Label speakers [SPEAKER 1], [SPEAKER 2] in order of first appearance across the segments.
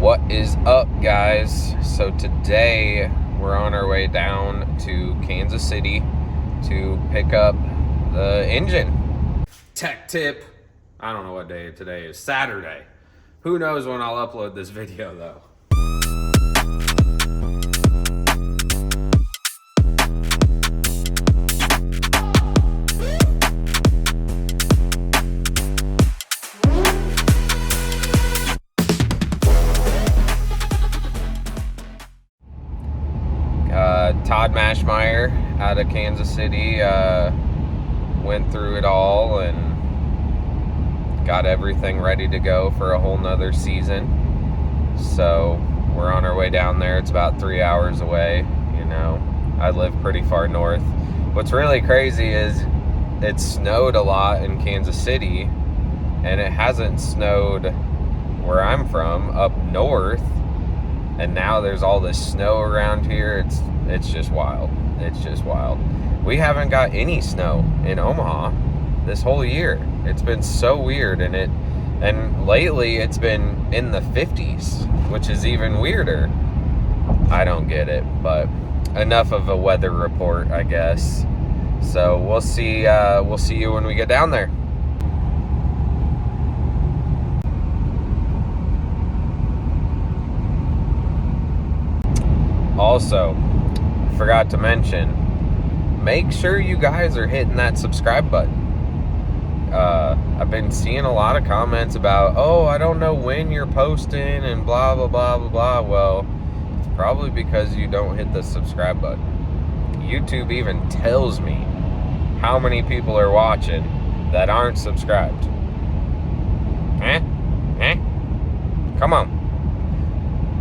[SPEAKER 1] What is up, guys? So today we're on our way down to Kansas City to pick up the engine. Tech tip, I don't know what day today is, Saturday. Who knows when I'll upload this video though. Todd Maschmeier out of Kansas City went through it all and got everything ready to go for a whole nother season. So we're on our way down there. It's about 3 hours away. You know, I live pretty far north. What's really crazy is it snowed a lot in Kansas City, and it hasn't snowed where I'm from, up north. And now there's all this snow around here. It's just wild. It's just wild. We haven't got any snow in Omaha this whole year. It's been so weird, and lately it's been in the 50s, which is even weirder. I don't get it, but enough of a weather report, I guess. So we'll see you when we get down there. Also, forgot to mention, make sure you guys are hitting that subscribe button. I've been seeing a lot of comments about, oh, I don't know when you're posting and blah, blah, blah, blah, blah. Well, it's probably because you don't hit the subscribe button. YouTube even tells me how many people are watching that aren't subscribed. Come on.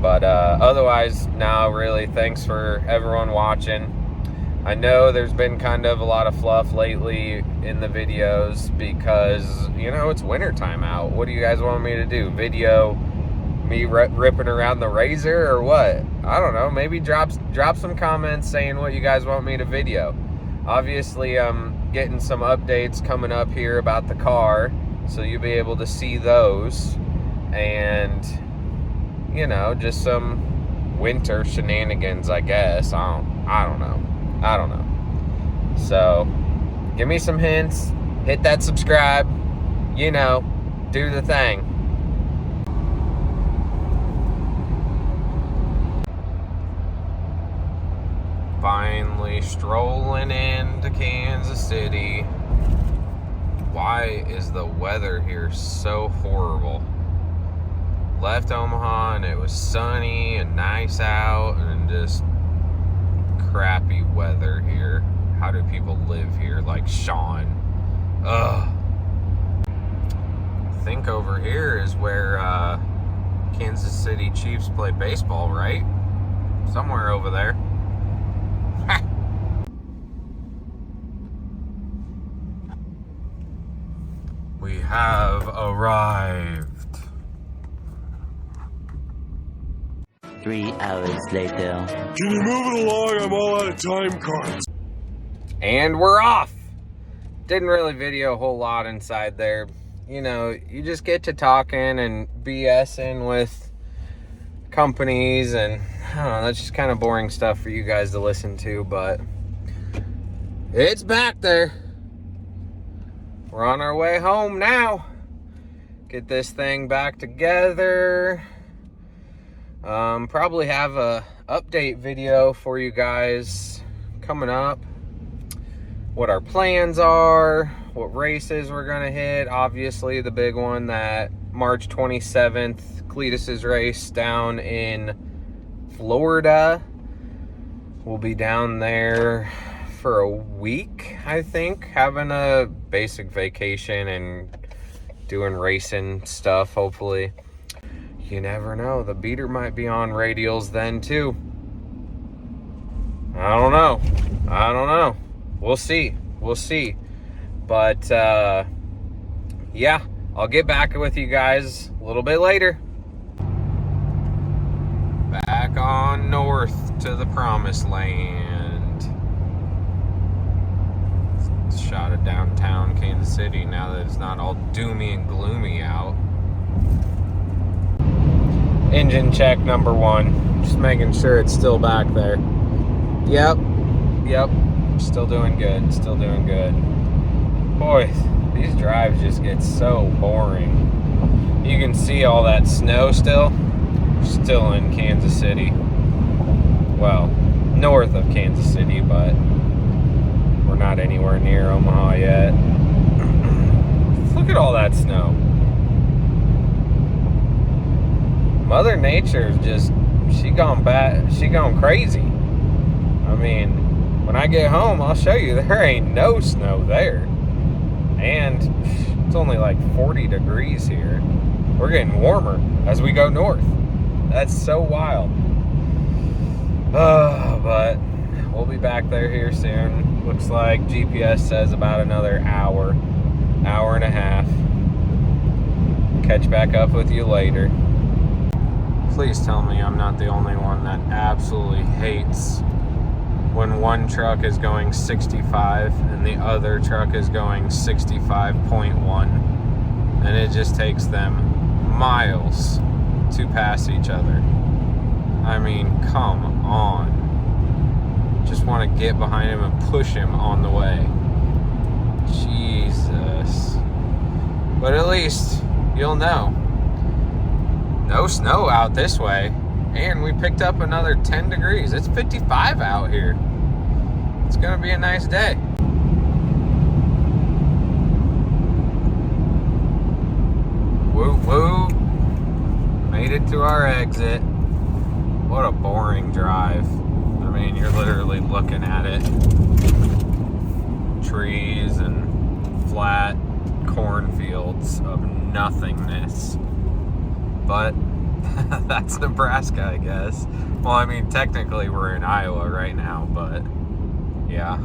[SPEAKER 1] But otherwise, now really thanks for everyone watching. I know there's been kind of a lot of fluff lately in the videos because, you know, it's wintertime out. What do you guys want me to do? Video me ripping around the razor or what? I don't know. Maybe drop some comments saying what you guys want me to video. Obviously, I'm getting some updates coming up here about the car, so you'll be able to see those. And you know, just some winter shenanigans, I guess. I don't know. So, give me some hints. Hit that subscribe. You know, do the thing. Finally strolling into Kansas City. Why is the weather here so horrible? Left Omaha and it was sunny and nice out and just crappy weather here. How do people live here like Sean? Ugh. I think over here is where Kansas City Chiefs play baseball, right? Somewhere over there. Ha! We have arrived.
[SPEAKER 2] 3 hours later.
[SPEAKER 3] Can you move it along? I'm all out of time cards.
[SPEAKER 1] And we're off. Didn't really video a whole lot inside there. You know, you just get to talking and BSing with companies, and I don't know, that's just kind of boring stuff for you guys to listen to, but it's back there. We're on our way home now. Get this thing back together. Probably have a update video for you guys coming up. What our plans are, what races we're gonna hit. Obviously the big one, that March 27th Clettus's race down in Florida. We'll be down there for a week, I think, having a basic vacation and doing racing stuff, hopefully. You never know. The beater might be on radials then too. I don't know. We'll see. But yeah, I'll get back with you guys a little bit later. Back on north to the promised land. Shot of downtown Kansas City now that it's not all doomy and gloomy out. Engine check number 1. Just making sure it's still back there. Yep. Still doing good. Still doing good. Boy, these drives just get so boring. You can see all that snow still. Still in Kansas City. Well, north of Kansas City, but we're not anywhere near Omaha yet. Look at all that snow. Mother Nature's just, she gone crazy. I mean, when I get home, I'll show you, there ain't no snow there. And it's only like 40 degrees here. We're getting warmer as we go north. That's so wild. But we'll be back there here soon. Looks like GPS says about another hour and a half. Catch back up with you later. Please tell me I'm not the only one that absolutely hates when one truck is going 65 and the other truck is going 65.1, and it just takes them miles to pass each other. I mean, come on. Just want to get behind him and push him on the way. Jesus. But at least you'll know. No snow out this way. And we picked up another 10 degrees. It's 55 out here. It's going to be a nice day. Woo woo. Made it to our exit. What a boring drive. I mean, you're literally looking at it. Trees and flat cornfields of nothingness. But that's Nebraska, I guess. Well, I mean, technically we're in Iowa right now, but yeah,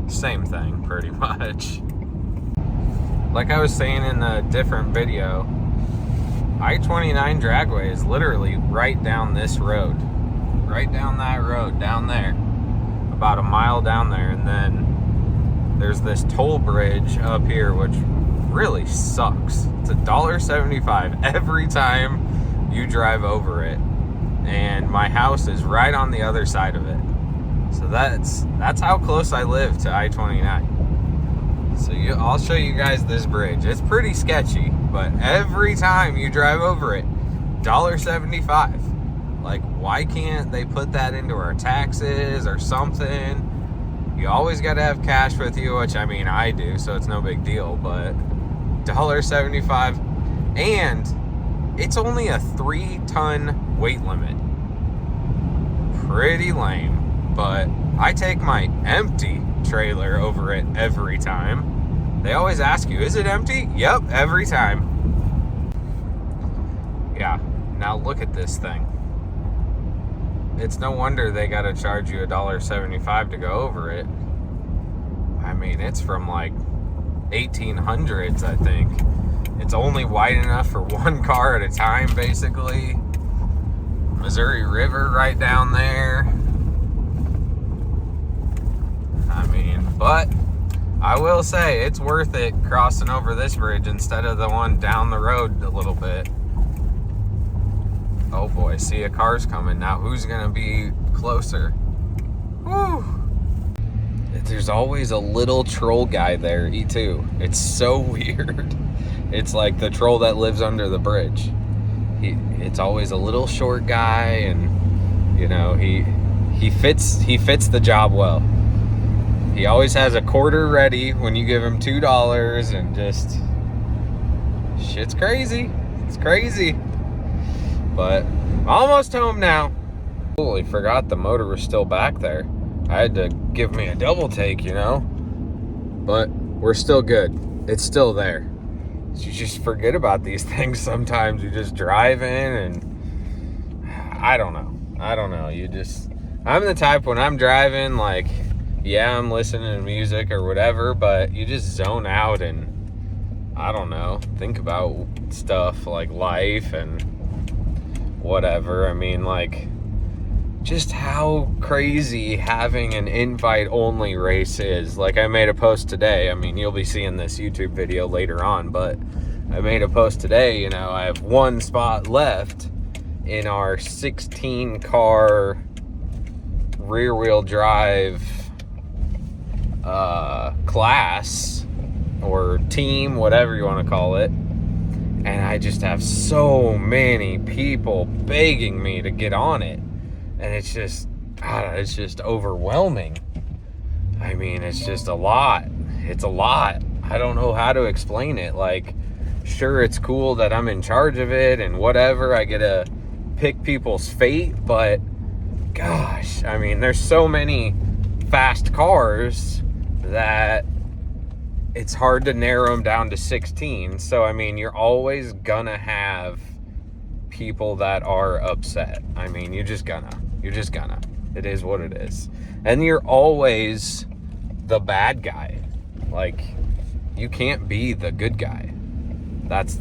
[SPEAKER 1] same thing pretty much. Like I was saying in a different video, I-29 dragway is literally right down this road. Right down that road, down there. About a mile down there, and then there's this toll bridge up here, which really sucks. It's $1.75 every time you drive over it, and my house is right on the other side of it. So that's how close I live to I-29. So I'll show you guys this bridge. It's pretty sketchy, but every time you drive over it, $1.75. Like, why can't they put that into our taxes or something? You always got to have cash with you, which I mean I do, so it's no big deal, but $1.75, and it's only a 3-ton weight limit. Pretty lame, but I take my empty trailer over it every time. They always ask you, is it empty? Yep, every time. Yeah, now look at this thing. It's no wonder they gotta charge you $1.75 to go over it. I mean, it's from like 1800s, I think. It's only wide enough for one car at a time, basically. Missouri River right down there. I mean, but I will say it's worth it crossing over this bridge instead of the one down the road a little bit. Oh boy, see, a car's coming. Now who's gonna be closer? Whew. There's always a little troll guy there, too. It's so weird. It's like the troll that lives under the bridge. It's always a little short guy, and you know, he fits the job well. He always has a quarter ready when you give him $2, and just shit's crazy. It's crazy. But almost home now. Totally forgot the motor was still back there. I had to give me a double take, you know. But we're still good. It's still there. You just forget about these things sometimes. You just drive in, and I don't know. I'm the type, when I'm driving, like, yeah, I'm listening to music or whatever, but you just zone out and, I don't know, think about stuff like life and whatever. I mean, like, just how crazy having an invite only race is. Like, I made a post today. I mean, you'll be seeing this YouTube video later on, but I made a post today, you know, I have one spot left, in our 16 car rear wheel drive class or team, whatever you want to call it. And I just have so many people begging me to get on it. And it's just overwhelming. I mean, it's just a lot. It's a lot. I don't know how to explain it. Like, sure, it's cool that I'm in charge of it and whatever. I get to pick people's fate, but gosh, I mean, there's so many fast cars that it's hard to narrow them down to 16. So, I mean, you're always gonna have people that are upset. I mean, you're just gonna. It is what it is. And you're always the bad guy. Like, you can't be the good guy. That's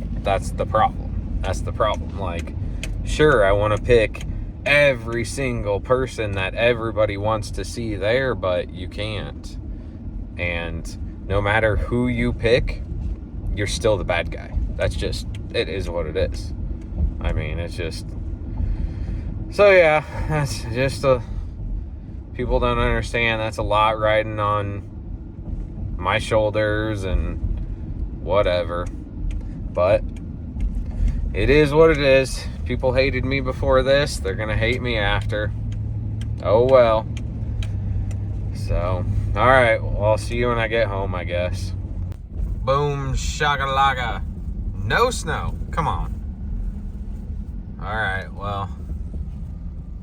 [SPEAKER 1] the problem. That's the problem. Like, sure, I want to pick every single person that everybody wants to see there, but you can't. And no matter who you pick, you're still the bad guy. That's just, it is what it is. I mean, it's just, so yeah, that's just people don't understand. That's a lot riding on my shoulders and whatever. But it is what it is. People hated me before this. They're going to hate me after. Oh well. So, alright. Well, I'll see you when I get home, I guess. Boom shakalaka. No snow. Come on. Alright, well,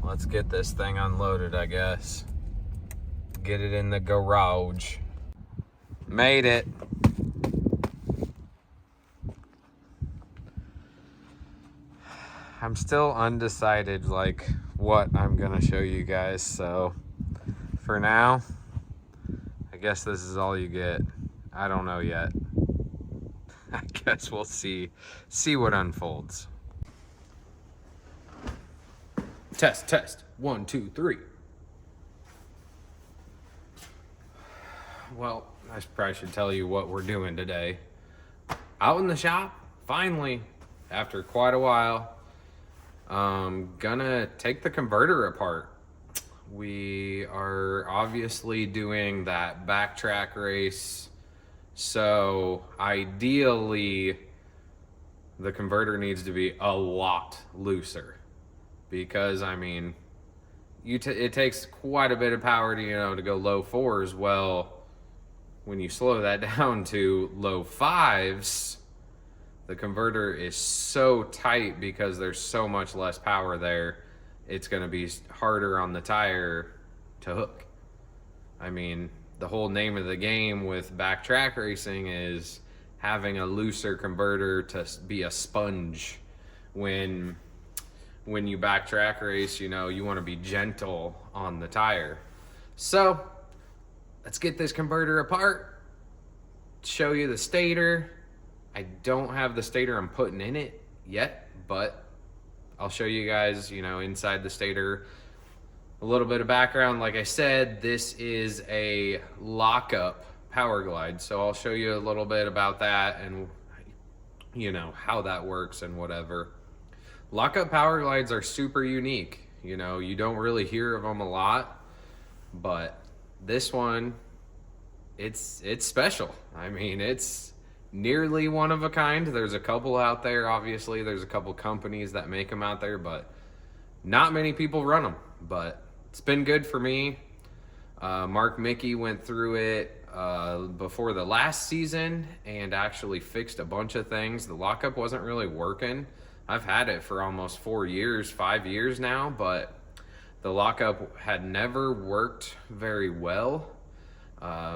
[SPEAKER 1] let's get this thing unloaded, I guess. Get it in the garage. Made it. I'm still undecided, like, what I'm gonna show you guys, so for now, I guess this is all you get. I don't know yet. I guess we'll see what unfolds. Test. 1, 2, 3. Well, I probably should tell you what we're doing today. Out in the shop, finally, after quite a while, gonna take the converter apart. We are obviously doing that backtrack race, so ideally the converter needs to be a lot looser, because I mean, it takes quite a bit of power to to go low fours. Well, when you slow that down to low fives, the converter is so tight because there's so much less power there. It's going to be harder on the tire to hook. I mean, the whole name of the game with backtrack racing is having a looser converter to be a sponge. When you backtrack race, you want to be gentle on the tire. So let's get this converter apart, show you the stator. I don't have the stator I'm putting in it yet, but I'll show you guys, inside the stator. A little bit of background. Like I said, this is a lockup Powerglide, so I'll show you a little bit about that and how that works and whatever. Lockup Powerglides are super unique. You don't really hear of them a lot, but this one, it's special. I mean, it's nearly one of a kind. There's a couple out there, obviously. There's a couple companies that make them out there, but not many people run them. But it's been good for me. Mark Mickey went through it before the last season and actually fixed a bunch of things. The lockup wasn't really working. I've had it for almost 5 years now, but the lockup had never worked very well.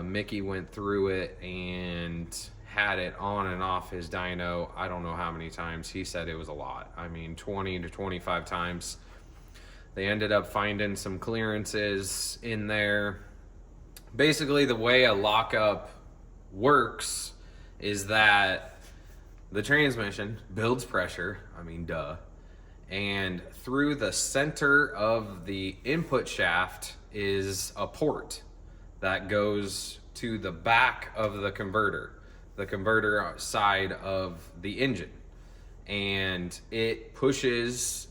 [SPEAKER 1] Mickey went through it and had it on and off his dyno, I don't know how many times. He said it was a lot. I mean, 20 to 25 times. They ended up finding some clearances in there. Basically, the way a lockup works is that the transmission builds pressure, I mean, duh, and through the center of the input shaft is a port that goes to the back of the converter side of the engine, and it pushes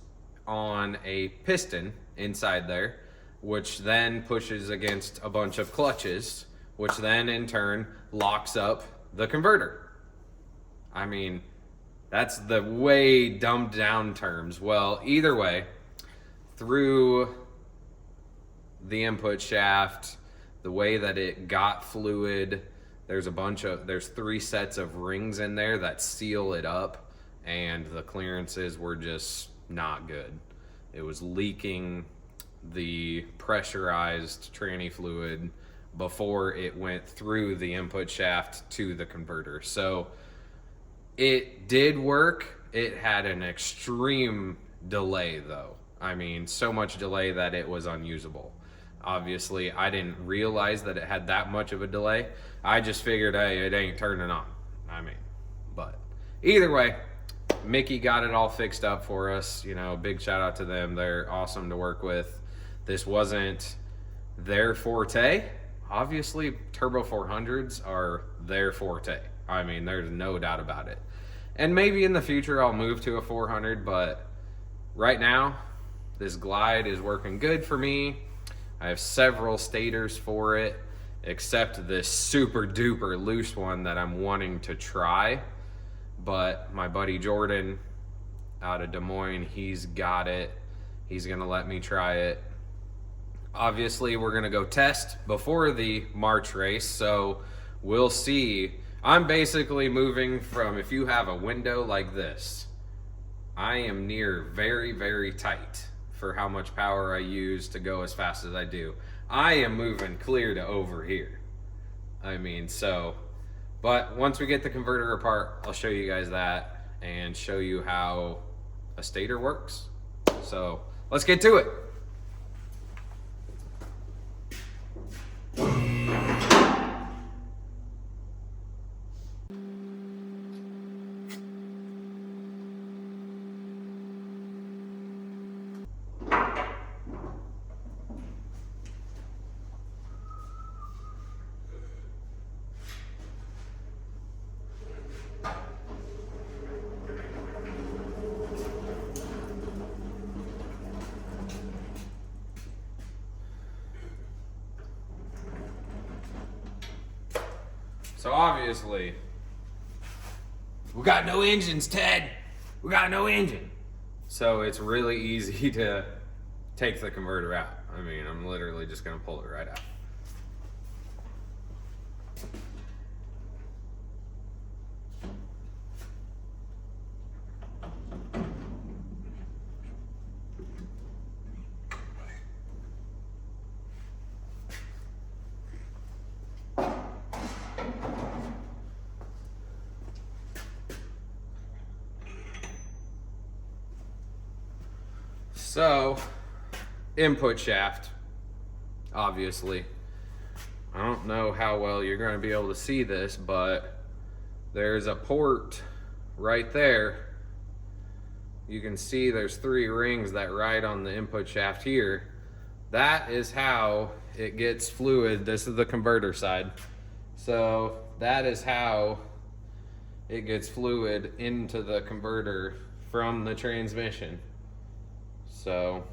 [SPEAKER 1] on a piston inside there, which then pushes against a bunch of clutches, which then in turn locks up the converter. I mean, that's the way dumbed down terms. Well, either way, through the input shaft, the way that it got fluid, there's 3 sets of rings in there that seal it up, and the clearances were just not good. It was leaking the pressurized tranny fluid before it went through the input shaft to the converter. So it did work. It had an extreme delay though. I mean, so much delay that it was unusable. Obviously, I didn't realize that it had that much of a delay. I just figured, hey, it ain't turning on. I mean, but either way, Mickey got it all fixed up for us. You know, big shout out to them. They're awesome to work with. This wasn't their forte. Obviously, Turbo 400s are their forte. I mean, there's no doubt about it. And maybe in the future I'll move to a 400, but right now, this Glide is working good for me. I have several stators for it, except this super duper loose one that I'm wanting to try. But my buddy Jordan out of Des Moines, he's got it. He's gonna let me try it. Obviously, we're gonna go test before the March race, so we'll see. I'm basically moving from, if you have a window like this, I am near very, very tight for how much power I use to go as fast as I do. I am moving clear to over here. I mean, so, but once we get the converter apart, I'll show you guys that and show you how a stator works. So let's get to it. So obviously, we got no engines, Ted. We got no engine. So it's really easy to take the converter out. I mean, I'm literally just gonna pull it right out. So, input shaft, obviously. I don't know how well you're going to be able to see this, but there's a port right there. You can see there's 3 rings that ride on the input shaft here. That is how it gets fluid. This is the converter side. So that is how it gets fluid into the converter from the transmission. So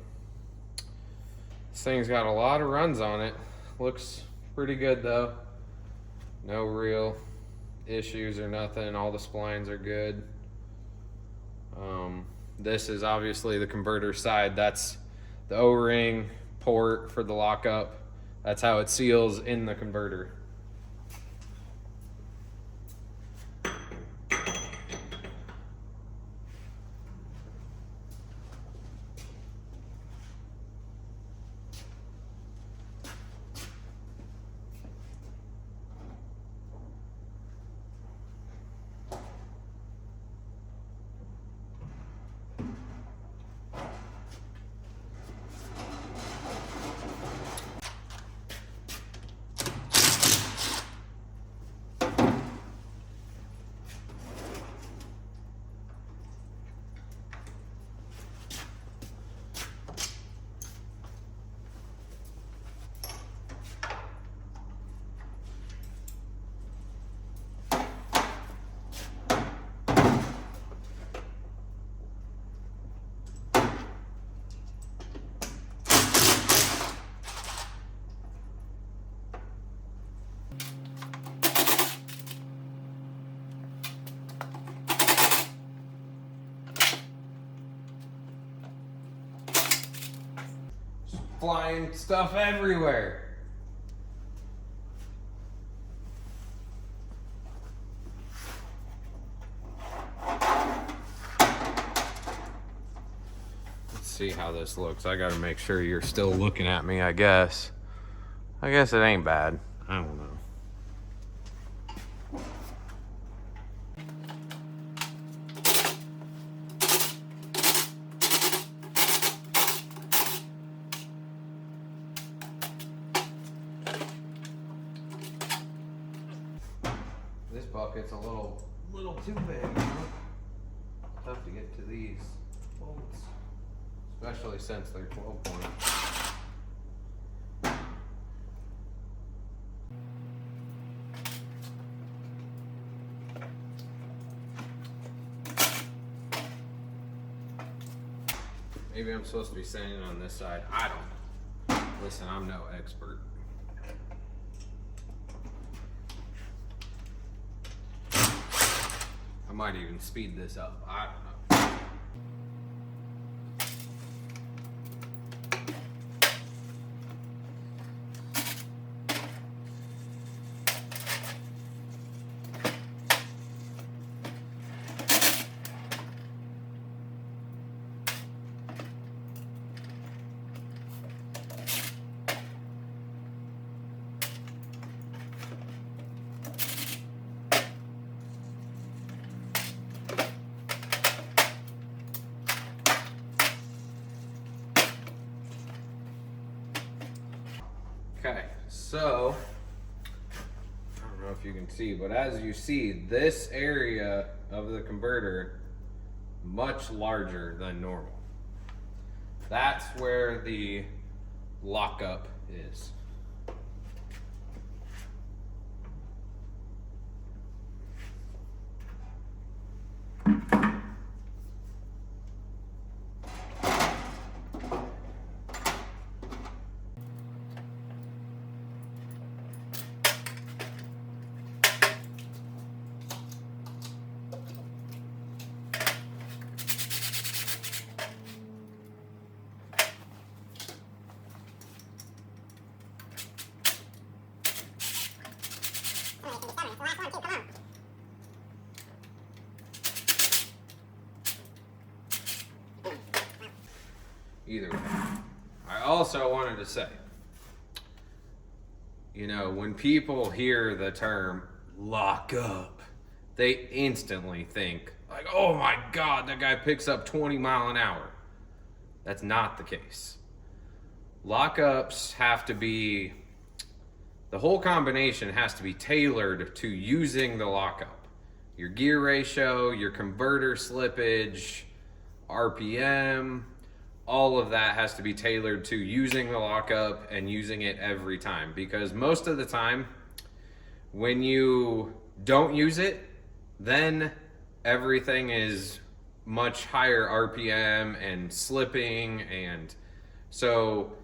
[SPEAKER 1] this thing's got a lot of runs on it. Looks pretty good though. No real issues or nothing. All the splines are good. This is obviously the converter side. That's the O-ring port for the lockup. That's how it seals in the converter. flying stuff everywhere. Let's see how this looks. I gotta make sure you're still looking at me, I guess. I guess it ain't bad. I don't know. This bucket's a little too big, you know? It's tough to get to these bolts, especially since they're 12 point. Maybe I'm supposed to be standing on this side. I don't know. Listen, I'm no expert. I might even speed this up. I don't know. Okay, so I don't know if you can see, but as you see, this area of the converter much larger than normal. That's where the lockup is. Either way, I also wanted to say, you know, when people hear the term lock up, they instantly think like, oh my God, that guy picks up 20 miles an hour. That's not the case. Lockups have to be, the whole combination has to be tailored to using the lockup. Your gear ratio, your converter slippage, RPM, all of that has to be tailored to using the lockup and using it every time. Because most of the time, when you don't use it, then everything is much higher RPM and slipping. And so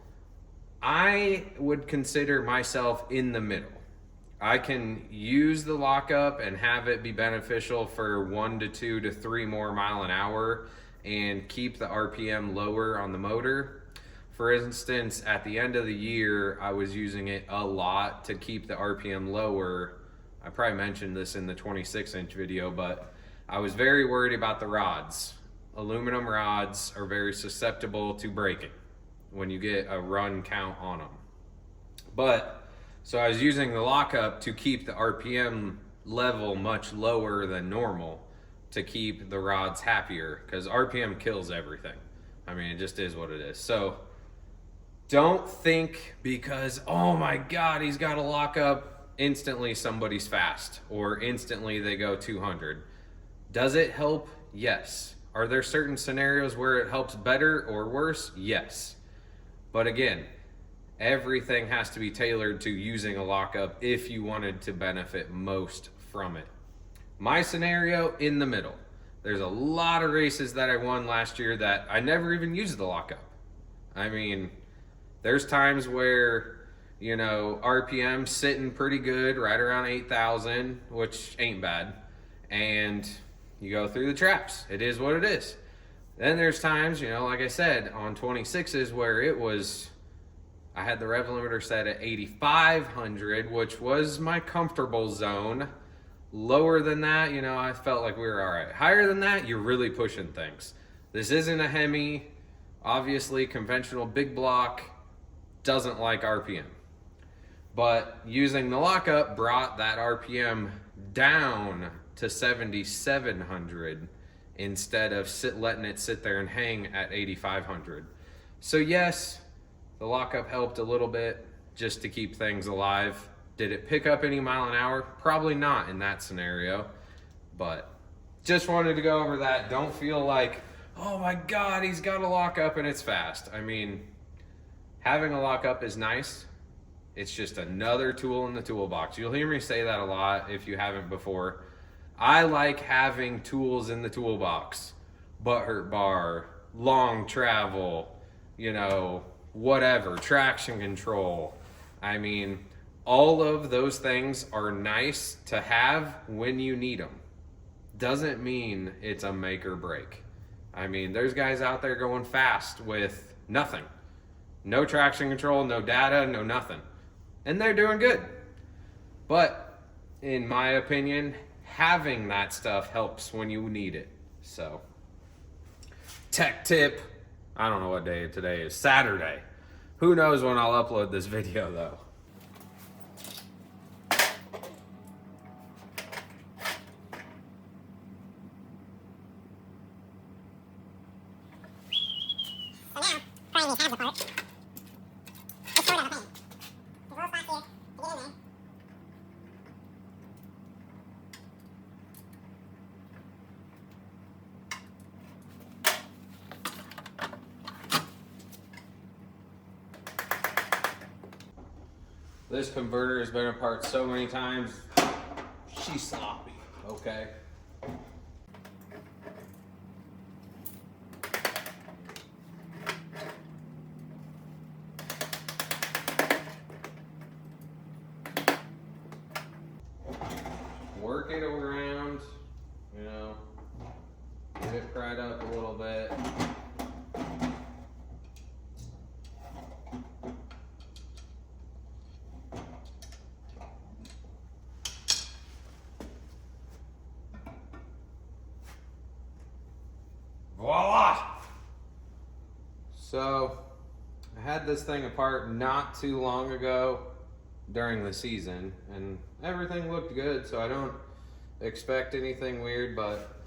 [SPEAKER 1] I would consider myself in the middle. I can use the lockup and have it be beneficial for 1 to 2 to 3 more miles an hour and keep the RPM lower on the motor. For instance, at the end of the year, I was using it a lot to keep the RPM lower. I probably mentioned this in the 26-inch video, but I was very worried about the rods. Aluminum rods are very susceptible to breaking when you get a run count on them. So I was using the lockup to keep the RPM level much lower than normal to keep the rods happier, because RPM kills everything. I mean, it just is what it is. So don't think because, oh my God, he's got a lockup, instantly somebody's fast or instantly they go 200. Does it help? Yes. Are there certain scenarios where it helps better or worse? Yes. But again, everything has to be tailored to using a lockup if you wanted to benefit most from it. My scenario, in the middle. There's a lot of races that I won last year that I never even used the lockup. I mean, there's times where, you know, RPM sitting pretty good, right around 8,000, which ain't bad. And you go through the traps. It is what it is. Then there's times, you know, like I said, on 26s where it was I had the rev limiter set at 8,500, which was my comfortable zone. Lower than that, you know, I felt like we were all right. Higher than that, you're really pushing things. This isn't a Hemi. Obviously, conventional big block doesn't like RPM. But using the lockup brought that RPM down to 7,700 instead of letting it sit there and hang at 8,500. So yes, the lockup helped a little bit just to keep things alive. Did it pick up any mile an hour? Probably not in that scenario, but just wanted to go over that. Don't feel like, oh my God, he's got a lockup and it's fast. I mean, having a lockup is nice. It's just another tool in the toolbox. You'll hear me say that a lot if you haven't before. I like having tools in the toolbox. Butthurt bar, long travel, you know, whatever, traction control. I mean, all of those things are nice to have when you need them. Doesn't mean it's a make or break. I mean, there's guys out there going fast with nothing. No traction control, no data, no nothing. And they're doing good. But in my opinion, having that stuff helps when you need it. So, tech tip. I don't know what day today is. Saturday. Who knows when I'll upload this video though. This converter has been apart so many times, she's sloppy, okay? Work it around, you know, get it pried up a little bit. Voila! So, I had this thing apart not too long ago during the season, and everything looked good, so I don't expect anything weird, but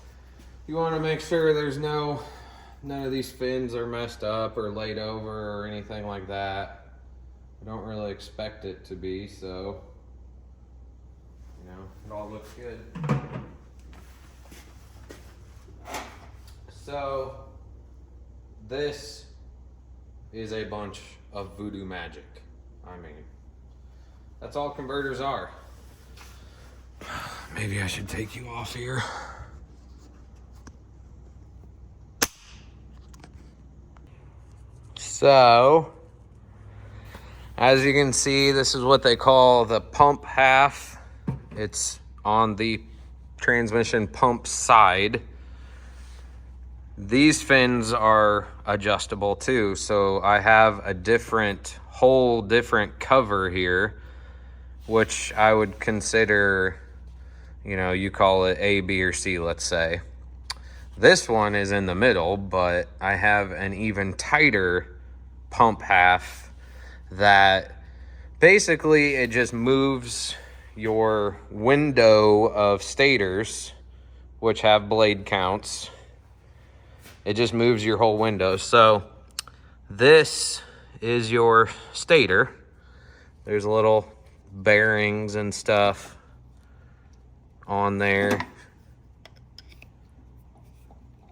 [SPEAKER 1] you want to make sure there's none of these fins are messed up or laid over or anything like that. I don't really expect it to be, so, you know, it all looks good. So, this is a bunch of voodoo magic. I mean, that's all converters are. Maybe I should take you off here. So, as you can see, this is what they call the pump half. It's on the transmission pump side. These fins are adjustable too, so I have a whole different cover here, which I would consider, you know, you call it A, B, or C, let's say. This one is in the middle, but I have an even tighter pump half that basically it just moves your window of stators, which have blade counts. It just moves your whole window. So this is your stator. There's little bearings and stuff on there.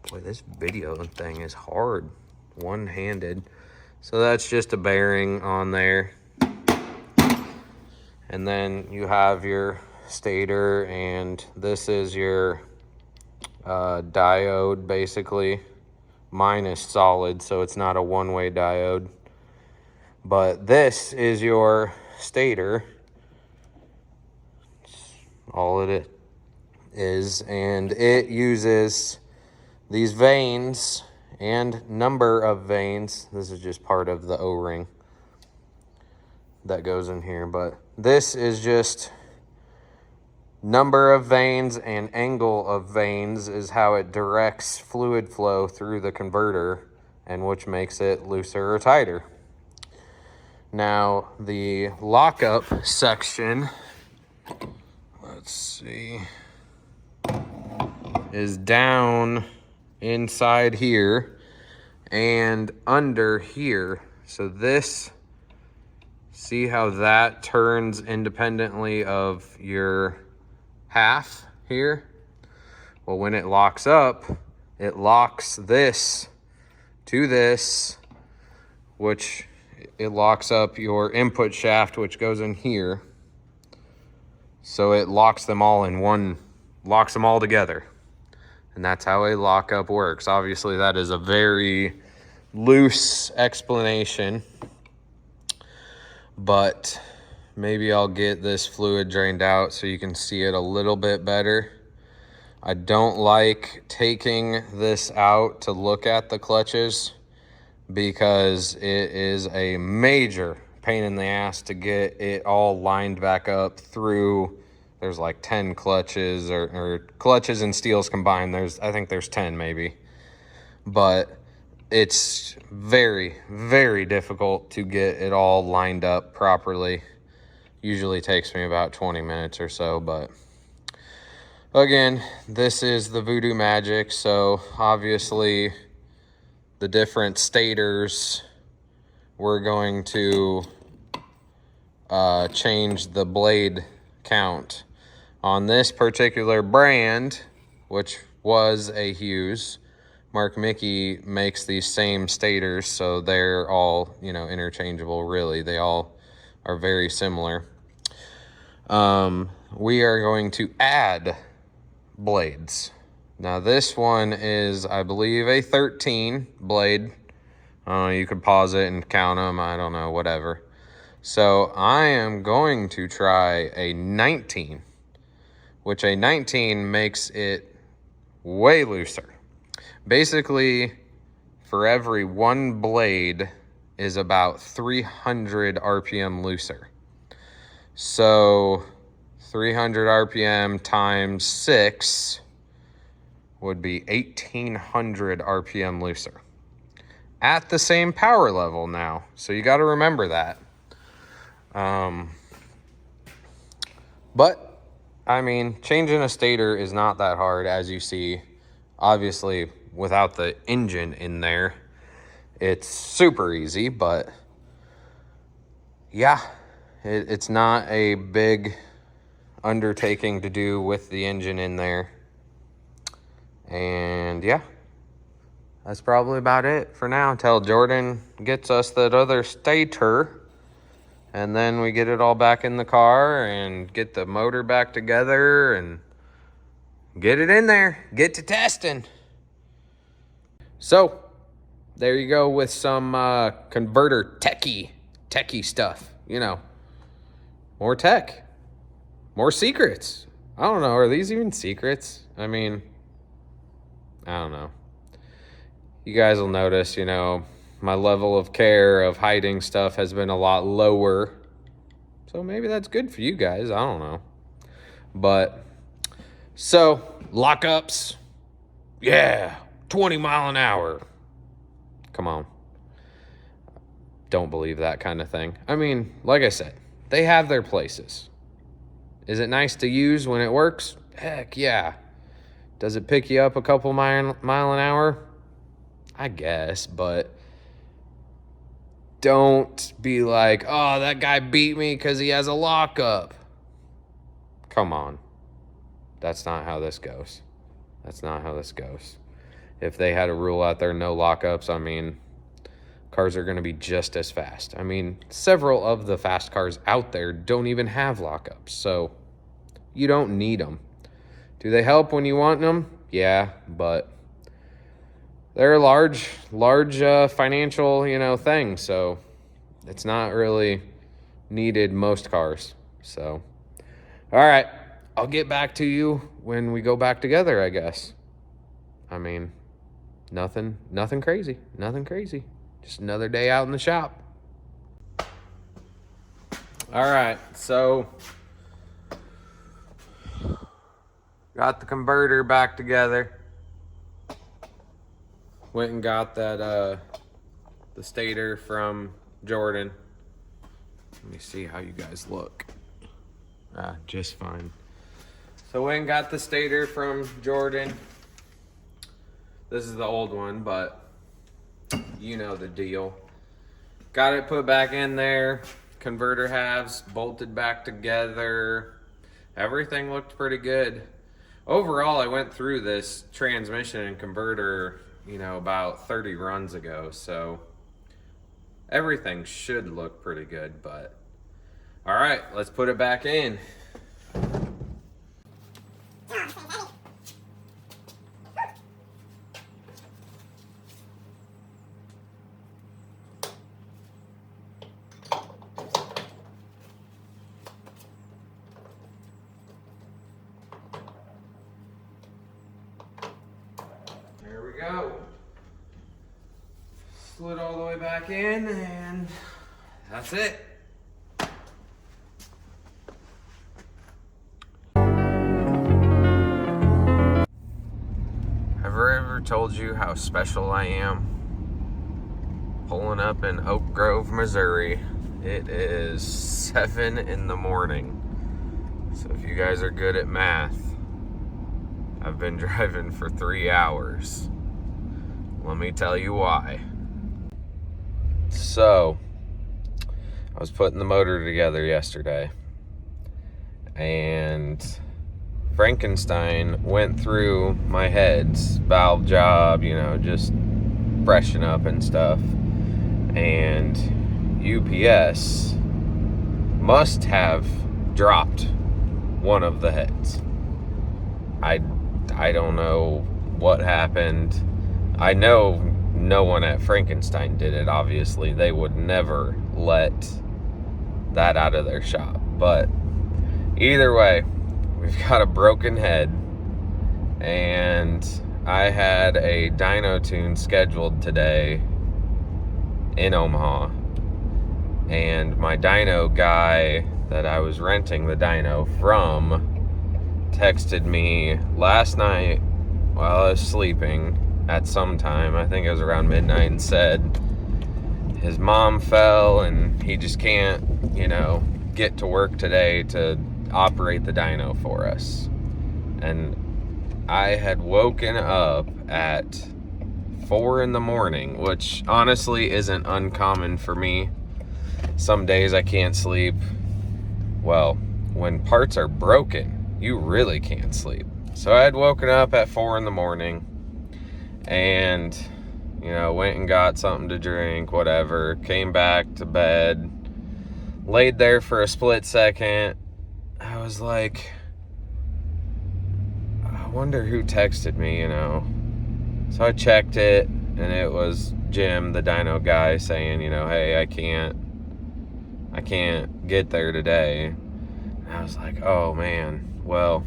[SPEAKER 1] Boy, this video thing is hard, one-handed. So that's just a bearing on there. And then you have your stator, and this is your diode, basically. Mine is solid, so it's not a one-way diode. But this is your stator. That's all it is. And it uses these vanes and number of vanes. This is just part of the O-ring. that goes in here, but this is just number of vanes and angle of vanes is how it directs fluid flow through the converter, and which makes it looser or tighter. Now, the lockup section, let's see, is down inside here and under here. So this, see how that turns independently of your half here? Well, when it locks up, it locks this to this, which it locks up your input shaft, which goes in here. So it locks them all in one, locks them all together. And that's how a lockup works. Obviously, that is a very loose explanation, but maybe I'll get this fluid drained out so you can see it a little bit better. I don't like taking this out to look at the clutches because it is a major pain in the ass to get it all lined back up through. There's like 10 clutches or clutches and steels combined. I think there's 10 maybe, but it's very, very difficult to get it all lined up properly. Usually takes me about 20 minutes or so, but again, this is the voodoo magic. So obviously the different stators, we're going to change the blade count. On this particular brand, which was a Hughes, Mark Mickey makes these same stators, so they're all, interchangeable, really. They all are very similar. We are going to add blades. Now this one is, I believe, a 13 blade. You could pause it and count them, I don't know, whatever. So I am going to try a 19, which a 19 makes it way looser. Basically, for every one blade is about 300 RPM looser. So 300 RPM times 6 would be 1800 RPM looser at the same power level now. So you got to remember that. But I mean, changing a stator is not that hard, as you see. Obviously, without the engine in there, it's super easy, but yeah, it's not a big undertaking to do with the engine in there. And yeah, that's probably about it for now until Jordan gets us that other stator. And then we get it all back in the car and get the motor back together and get it in there, get to testing. So there you go with some converter techie stuff, more tech, more secrets. I don't know, are these even secrets? I mean, I don't know. You guys will notice, my level of care of hiding stuff has been a lot lower. So maybe that's good for you guys. I don't know. But, so, lockups. Yeah, 20 mile an hour. Come on. Don't believe that kind of thing. I mean, like I said, they have their places. Is it nice to use when it works? Heck yeah. Does it pick you up a couple mile an hour? I guess, but don't be like, oh, that guy beat me because he has a lockup. Come on. That's not how this goes. That's not how this goes. If they had a rule out there, no lockups, I mean, cars are going to be just as fast. I mean, several of the fast cars out there don't even have lockups, so you don't need them. Do they help when you want them? Yeah, but they're a large financial, thing, so it's not really needed most cars. So, all right, I'll get back to you when we go back together, I guess. I mean, nothing crazy, Just another day out in the shop. All right, so got the converter back together. Went and got that the Stator from Jordan. Let me see how you guys look. Just fine. So went and got the Stator from Jordan. This is the old one, but you know the deal. Got it put back in there. Converter halves bolted back together. Everything looked pretty good. Overall, I went through this transmission and converter, you know, about 30 runs ago, so everything should look pretty good, but all right, let's put it back in. There we go. Slid all the way back in, and that's it. Have I ever told you how special I am? Pulling up in Oak Grove, Missouri. It is 7 in the morning. So if you guys are good at math, I've been driving for 3 hours. Let me tell you why. So, I was putting the motor together yesterday, and Frankenstein went through my head's valve job, you know, just freshen up and stuff. And UPS must have dropped one of the heads. I don't know what happened. I know no one at Frankenstein did it, obviously. They would never let that out of their shop. But either way, we've got a broken head, and I had a dyno tune scheduled today in Omaha, and my dyno guy that I was renting the dyno from texted me last night while I was sleeping at some time, I think it was around midnight, and said his mom fell and he just can't, you know, get to work today to operate the dyno for us. And I had woken up at 4 in the morning, which honestly isn't uncommon for me. Some days I can't sleep. Well, when parts are broken, you really can't sleep. So I had woken up at 4 in the morning and, you know, went and got something to drink, whatever, came back to bed, laid there for a split second. I was like, I wonder who texted me, you know. So I checked it, and it was Jim, the dyno guy, saying, you know, hey, I can't get there today. And I was like, oh man, well,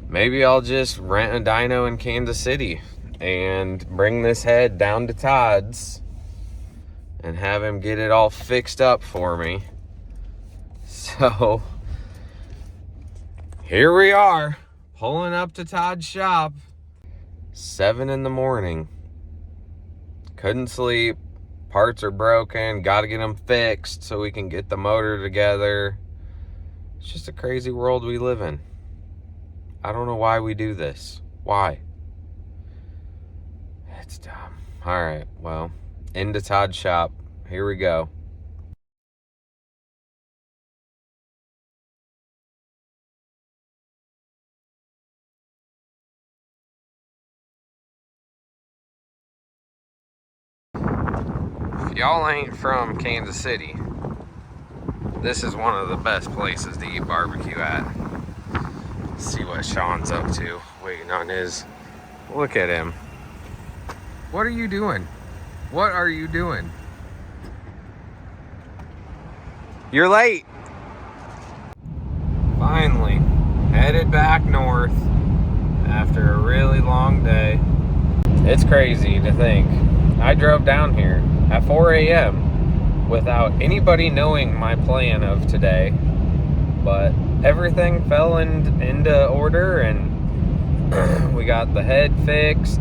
[SPEAKER 1] maybe I'll just rent a dyno in Kansas City and bring this head down to Todd's and have him get it all fixed up for me. So here we are, pulling up to Todd's shop, 7 in the morning. Couldn't sleep, parts are broken, gotta get them fixed so we can get the motor together. It's just a crazy world we live in. I don't know why we do this. Why? It's dumb. All right, well, into Todd's shop. Here we go. If y'all ain't from Kansas City, this is one of the best places to eat barbecue at. Let's see what Sean's up to, waiting on his. Look at him. What are you doing? What are you doing? You're late. Finally, headed back north after a really long day. It's crazy to think. I drove down here at 4 a.m. without anybody knowing my plan of today. But everything fell into order, and we got the head fixed,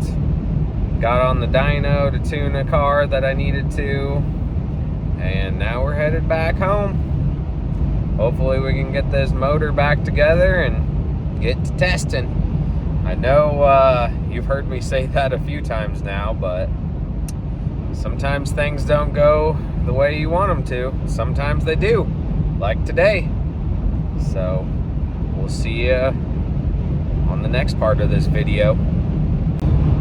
[SPEAKER 1] got on the dyno to tune a car that I needed to, and now we're headed back home. Hopefully we can get this motor back together and get to testing. I know you've heard me say that a few times now, but sometimes things don't go the way you want them to. Sometimes they do, like today. So we'll see you on the next part of this video.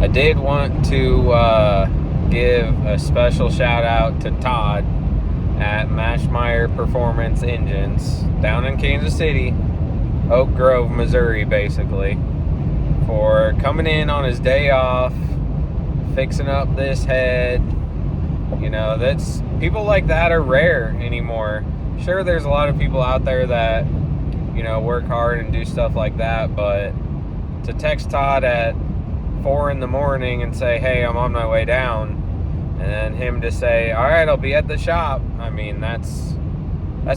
[SPEAKER 1] I did want to give a special shout out to Todd at Maschmeier Performance Engines down in Kansas City, Oak Grove, Missouri, basically, for coming in on his day off, fixing up this head. You know, that's, people like that are rare anymore. Sure, there's a lot of people out there that, you know, work hard and do stuff like that, but to text Todd at 4 in the morning and say, hey, I'm on my way down, and then him to say, all right, I'll be at the shop, I mean, that's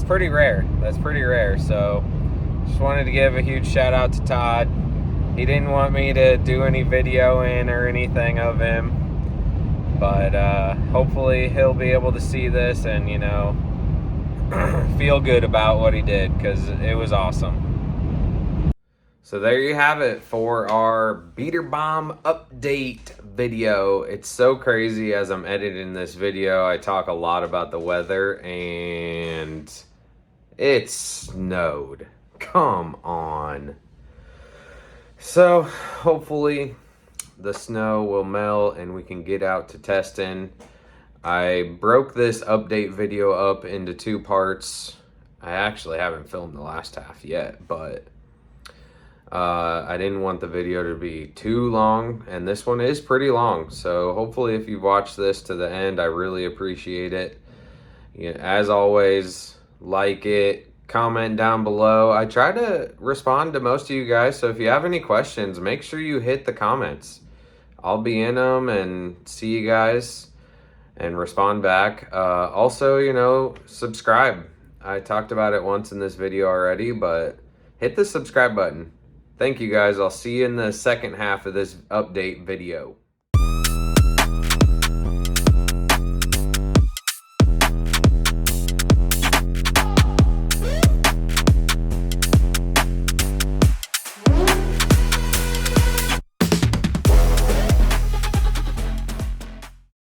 [SPEAKER 1] pretty rare. That's pretty rare. So just wanted to give a huge shout out to Todd. He didn't want me to do any videoing or anything of him, but hopefully he'll be able to see this and, you know, feel good about what he did, because it was awesome. So there you have it for our beater bomb update video. It's so crazy as I'm editing this video. I talk a lot about the weather, and it snowed. Come on. So hopefully the snow will melt and we can get out to testing. I broke this update video up into 2 parts. I actually haven't filmed the last half yet, but I didn't want the video to be too long, and this one is pretty long. So hopefully if you've watched this to the end, I really appreciate it. You know, as always, like it, comment down below. I try to respond to most of you guys, so if you have any questions, make sure you hit the comments. I'll be in them and see you guys and respond back. Also, you know, subscribe. I talked about it once in this video already, but hit the subscribe button. Thank you guys. I'll see you in the second half of this update video.